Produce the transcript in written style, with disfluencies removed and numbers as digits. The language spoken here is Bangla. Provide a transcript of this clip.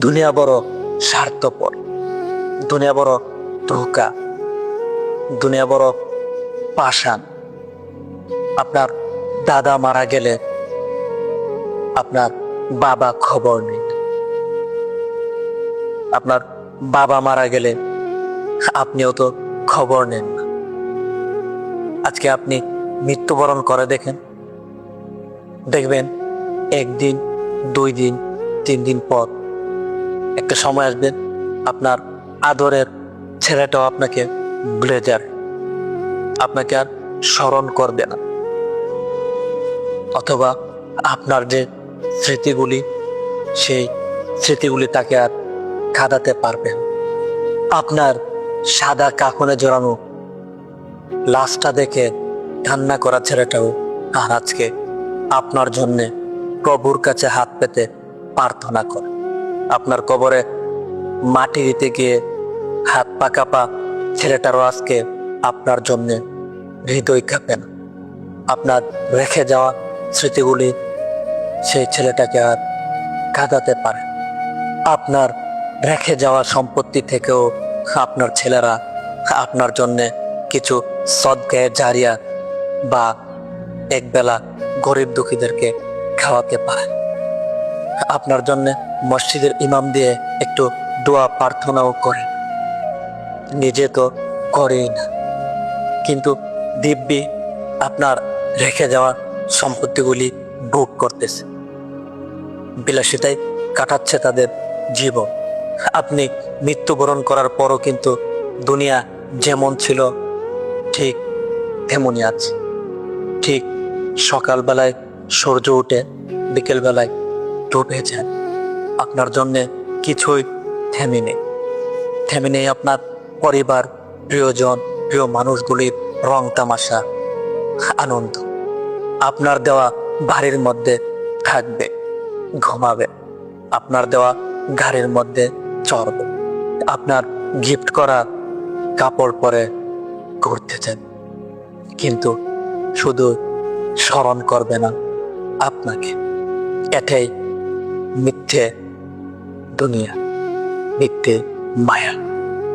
দুনিয়া বড় স্বার্থপর, দুনিয়া বড় ধোঁকা, দুনিয়া বড় পাষাণ। আপনার দাদা মারা গেলে আপনার বাবা খবর নেই, আপনার বাবা মারা গেলে আপনিও তো খবর নেন না। আজকে আপনি মৃত্যুবরণ করে দেখবেন 1 দিন 2 দিন 3 দিন পর একটা সময় আসবে, আপনার আদরের ছেলেটাও আপনাকে ভুলে যাবে, আপনাকে আর স্মরণ করবে না। অথবা আপনার যে স্মৃতিগুলি, সেই স্মৃতিগুলি তাকে আর কাঁদাতে পারবে না। আপনার সাদা কাফনে জড়ানো লাশটা দেখে কান্না করা ছেলেটাও আর আজকে আপনার জন্যে প্রভুর কাছে হাত পেতে প্রার্থনা করে। আপনার কবরে মাটি দিতে গিয়ে হাত পা কাঁপা ছেলেটারও আজকে আপনার জন্যে হৃদয় কাঁপে না। আপনার রেখে যাওয়া স্মৃতিগুলি সেই ছেলেটাকে আর কাঁদাতে পারে। আপনার রেখে যাওয়া সম্পত্তি থেকেও আপনার ছেলেরা আপনার জন্যে কিছু সদকায়ে জারিয়া বা একবেলা গরিব দুঃখীদেরকে খাওয়াতে পারে। আপনার জন্য মসজিদের ইমাম দিয়ে একটু দোয়া প্রার্থনাও করেন, নিজে তো করেই না, কিন্তু দিব্যি আপনার রেখে যাওয়া সম্পত্তিগুলি ভোগ করতেছে, বিলাসিতায় কাটাচ্ছে তাদের জীবন। আপনি মৃত্যুবরণ করার পরও কিন্তু দুনিয়া যেমন ছিল ঠিক তেমনই আছে। ঠিক সকালবেলায় সূর্য উঠে বিকেলবেলায় ডুবে যায়, আপনার জন্যে কিছুই থেমে নেই আপনার পরিবার, প্রিয়জন, প্রিয় মানুষগুলির রং তামাশা, আনন্দ। আপনার দেওয়া বাড়ির মধ্যে থাকবে, ঘুমাবে, আপনার দেওয়া গাড়ির মধ্যে চড়বে, আপনার গিফট করা কাপড় পরে ঘুরতে যাবে, কিন্তু শুধু স্মরণ করবে না আপনাকে। এটাই মিথ্যে দুনিয়া, মিথ্যে মায়া।